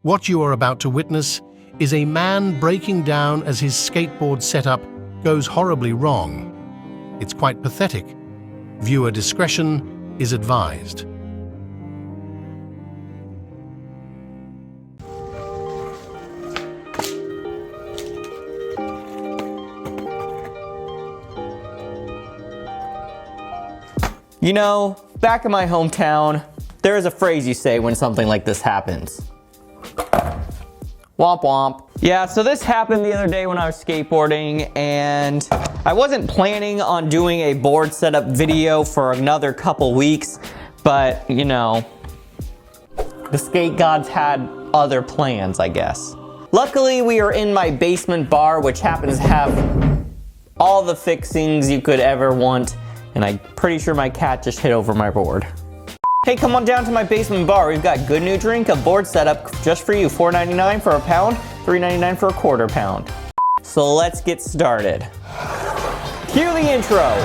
What you are about to witness is a man breaking down as his skateboard setup goes horribly wrong. It's quite pathetic. Viewer discretion is advised. You know, back in my hometown, there is a phrase you say when something like this happens. Womp womp. Yeah, so this happened the other day when I was skateboarding, and I wasn't planning on doing a board setup video for another couple weeks, but you know, the skate gods had other plans, I guess. Luckily, we are in my basement bar, which happens to have all the fixings you could ever want, and I'm pretty sure my cat just hit over my board. Hey, come on down to my basement bar. We've got good new drink, a board setup just for you. $4.99 for a pound, $3.99 for a quarter pound. So let's get started. Cue the intro.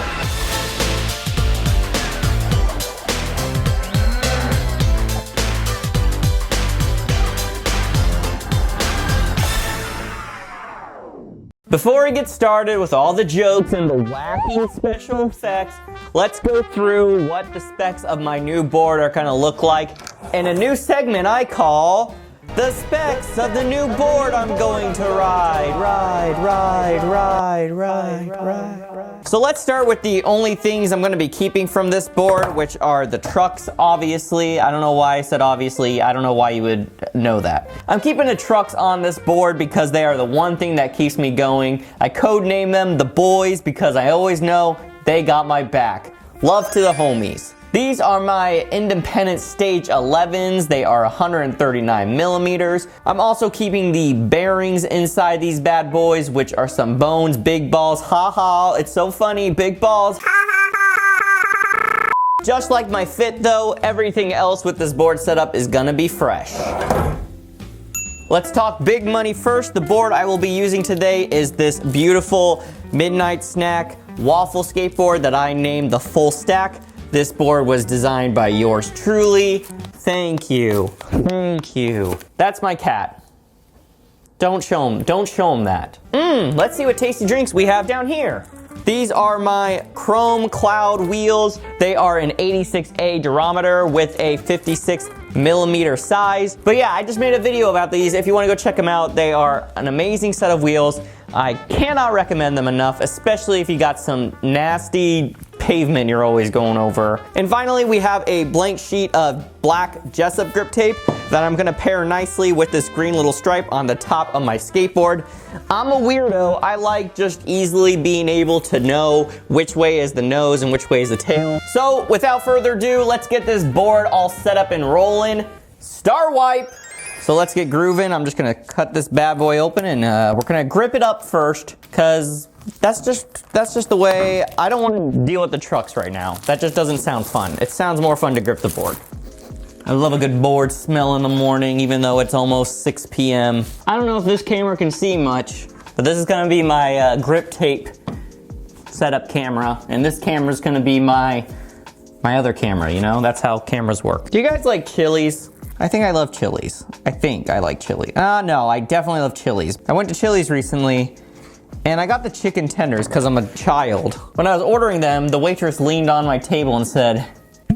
Before we get started with all the jokes and the wacky special effects, let's go through what the specs of my new board are gonna look like in a new segment I call the specs of the new board I'm going to ride. So let's start with the only things I'm gonna be keeping from this board, which are the trucks, obviously. I don't know why I said obviously. I don't know why you would know that. I'm keeping the trucks on this board because they are the one thing that keeps me going. I codename them the boys because I always know they got my back. Love to the homies. These are my independent stage 11s. They are 139 millimeters. I'm also keeping the bearings inside these bad boys, which are some bones, big balls. Ha ha, it's so funny, big balls. Just like my fit though, everything else with this board setup is gonna be fresh. Let's talk big money first. The board I will be using today is this beautiful Midnight Snack waffle skateboard that I named the Full Stack. This board was designed by yours truly. Thank you. Thank you. That's my cat. Don't show him that. Let's see what tasty drinks we have down here. These are my Chrome Cloud wheels. They are an 86A durometer with a 56 millimeter size. But yeah, I just made a video about these. If you want to go check them out, they are an amazing set of wheels. I cannot recommend them enough, especially if you got some nasty pavement you're always going over. And finally, we have a blank sheet of black Jessup grip tape that I'm gonna pair nicely with this green little stripe on the top of my skateboard. I'm a weirdo. I like just easily being able to know which way is the nose and which way is the tail. So without further ado, let's get this board all set up and rolling. Star wipe. So let's get grooving. I'm just gonna cut this bad boy open and we're gonna grip it up first, cause that's just the way. I don't want to deal with the trucks right now. That just doesn't sound fun. It sounds more fun to grip the board. I love a good board smell in the morning, even though it's almost 6 p.m. I don't know if this camera can see much, but this is gonna be my grip tape setup camera, and this camera's gonna be my other camera, you know? That's how cameras work. Do you guys like Chili's? I think I love Chili's. I think I like chili. No, I definitely love Chili's. I went to Chili's recently, and I got the chicken tenders because I'm a child. When I was ordering them, the waitress leaned on my table and said,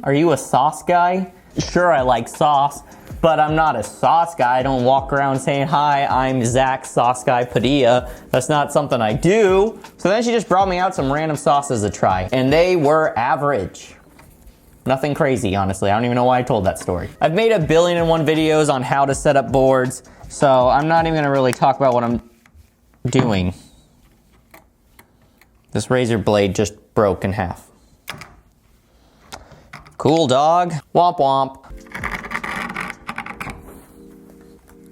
"Are you a sauce guy?" Sure, I like sauce, but I'm not a sauce guy. I don't walk around saying, "Hi, I'm Zach Sauce Guy Padilla." That's not something I do. So then she just brought me out some random sauces to try, and they were average. Nothing crazy, honestly. I don't even know why I told that story. I've made 1,000,000,001 videos on how to set up boards, so I'm not even gonna really talk about what I'm doing. This razor blade just broke in half. Cool, dog. Womp womp.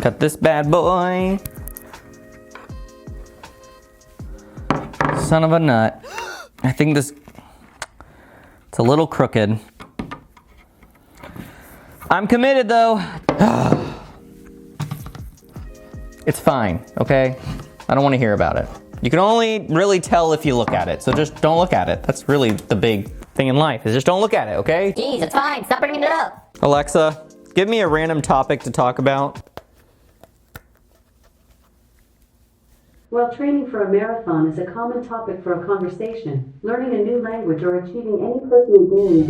Cut this bad boy. Son of a nut. I think it's a little crooked. I'm committed though. It's fine, okay? I don't want to hear about it. You can only really tell if you look at it, so just don't look at it. That's really the big thing in life, is just don't look at it, okay? Jeez, it's fine. Stop bringing it up. Alexa, give me a random topic to talk about. While training for a marathon is a common topic for a conversation, learning a new language or achieving any personal goal is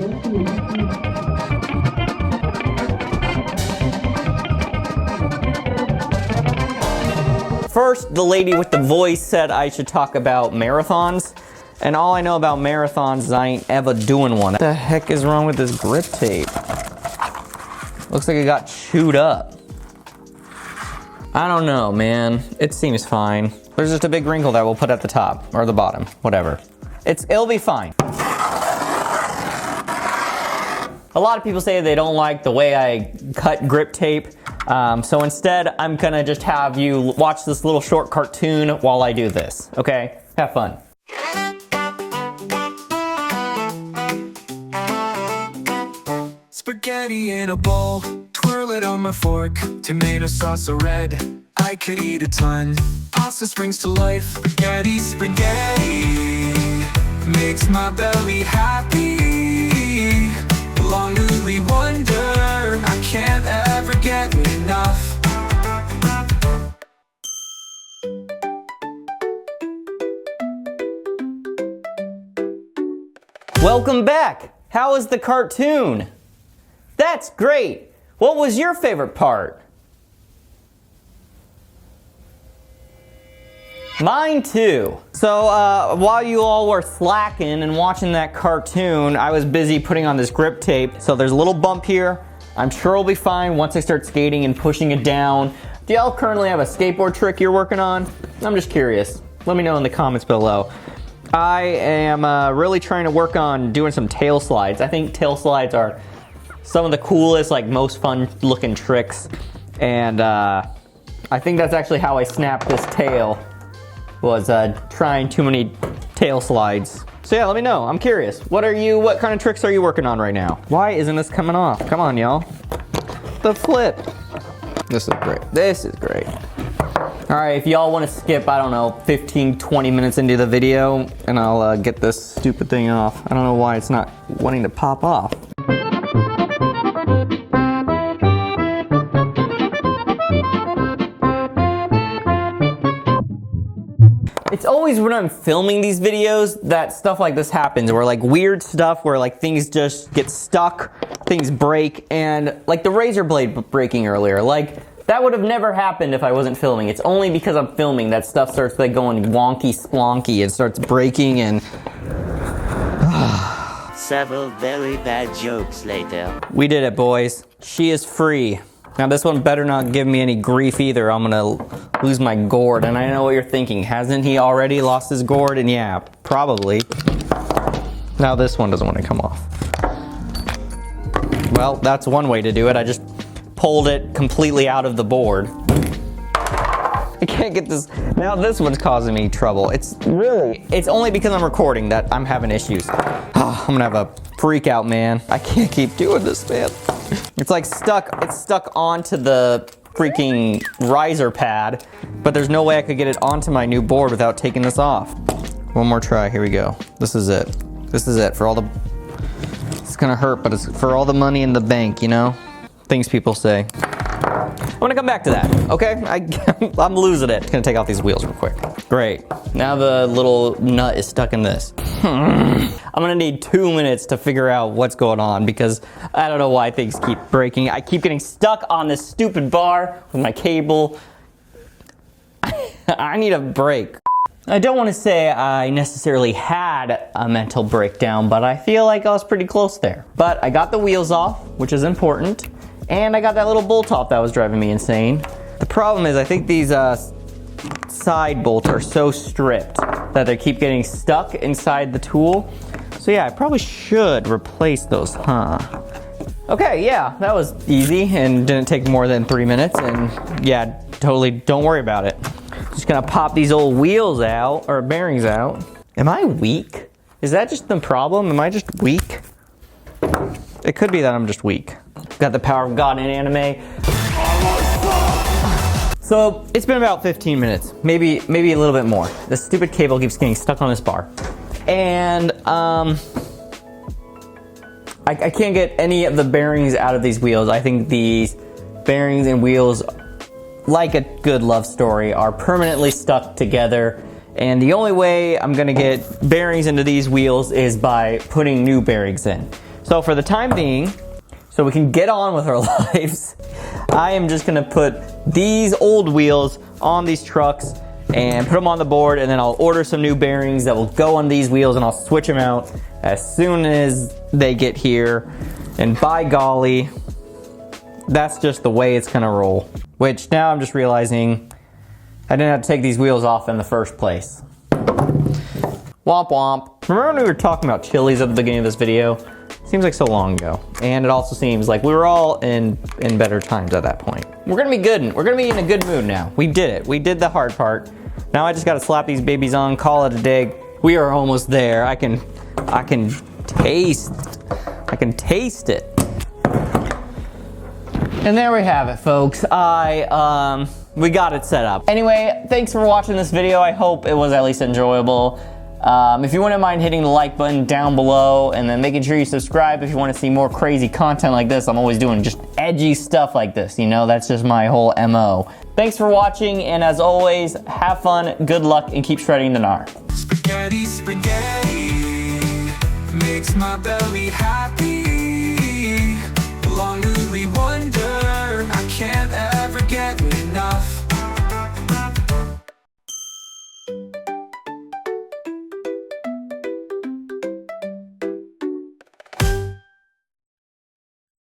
First, the lady with the voice said I should talk about marathons. And all I know about marathons is I ain't ever doing one. What the heck is wrong with this grip tape? Looks like it got chewed up. I don't know, man. It seems fine. There's just a big wrinkle that we'll put at the top, or the bottom, whatever. It'll be fine. A lot of people say they don't like the way I cut grip tape. So instead, I'm gonna just have you watch this little short cartoon while I do this, okay? Have fun. Spaghetti in a bowl, twirl it on my fork. Tomato sauce so red, I could eat a ton. Pasta springs to life, spaghetti, spaghetti makes my belly happy. Long ugly wonder, I can't ever get enough. Welcome back. How was the cartoon? That's great. What was your favorite part? Mine too. So while you all were slacking and watching that cartoon, I was busy putting on this grip tape. So there's a little bump here. I'm sure it'll be fine once I start skating and pushing it down. Do y'all currently have a skateboard trick you're working on? I'm just curious. Let me know in the comments below. I am really trying to work on doing some tail slides. I think tail slides are some of the coolest, like most fun looking tricks. And I think that's actually how I snapped this tail, was trying too many tail slides. So yeah, let me know, I'm curious. What kind of tricks are you working on right now? Why isn't this coming off? Come on, y'all. The flip. This is great, this is great. All right, if y'all want to skip, I don't know, 15, 20 minutes into the video, and I'll get this stupid thing off. I don't know why it's not wanting to pop off. It's always when I'm filming these videos that stuff like this happens, where like weird stuff where like things just get stuck, things break, and like the razor blade breaking earlier, like that would have never happened if I wasn't filming. It's only because I'm filming that stuff starts like going wonky splonky and starts breaking and... Several very bad jokes later. We did it, boys. She is free. Now this one better not give me any grief either. I'm gonna lose my gourd. And I know what you're thinking. Hasn't he already lost his gourd? And yeah, probably. Now this one doesn't want to come off. Well, that's one way to do it. I just pulled it completely out of the board. I can't get this. Now this one's causing me trouble. It's only because I'm recording that I'm having issues. I'm gonna have a freak out, man. I can't keep doing this, man. It's like stuck, it's stuck onto the freaking riser pad, but there's no way I could get it onto my new board without taking this off. One more try, here we go. This is it. This is it for all the, it's gonna hurt, but it's for all the money in the bank, you know? Things people say. I'm gonna come back to that, okay? I'm losing it. Gonna take off these wheels real quick. Great. Now the little nut is stuck in this. I'm gonna need 2 minutes to figure out what's going on because I don't know why things keep breaking. I keep getting stuck on this stupid bar with my cable. I need a break. I don't want to say I necessarily had a mental breakdown, but I feel like I was pretty close there. But I got the wheels off, which is important. And I got that little bolt off that was driving me insane. The problem is I think these side bolts are so stripped that they keep getting stuck inside the tool. So yeah, I probably should replace those, huh? Okay, yeah, that was easy and didn't take more than 3 minutes. And yeah, totally don't worry about it. Just gonna pop these old wheels out, or bearings out. Am I weak? Is that just the problem? Am I just weak? It could be that I'm just weak. Got the power of God in anime. So it's been about 15 minutes, maybe a little bit more. This stupid cable keeps getting stuck on this bar. And I can't get any of the bearings out of these wheels. I think these bearings and wheels like a good love story, are permanently stuck together. And the only way I'm gonna get bearings into these wheels is by putting new bearings in. So for the time being, so we can get on with our lives, I am just gonna put these old wheels on these trucks and put them on the board, and then I'll order some new bearings that will go on these wheels, and I'll switch them out as soon as they get here. And by golly, that's just the way it's gonna roll. Which now I'm just realizing I didn't have to take these wheels off in the first place. Womp womp. Remember when we were talking about chilies at the beginning of this video? Seems like so long ago. And it also seems like we were all in better times at that point. We're gonna be good. We're gonna be in a good mood now. We did it. We did the hard part. Now I just gotta slap these babies on, call it a day. We are almost there. I can taste it. And there we have it, folks. We got it set up. Anyway, thanks for watching this video. I hope it was at least enjoyable. If you wouldn't mind hitting the like button down below and then making sure you subscribe if you want to see more crazy content like this. I'm always doing just edgy stuff like this, you know, that's just my whole MO. Thanks for watching, and as always, have fun, good luck, and keep shredding the gnar. Spaghetti, spaghetti makes my belly happy.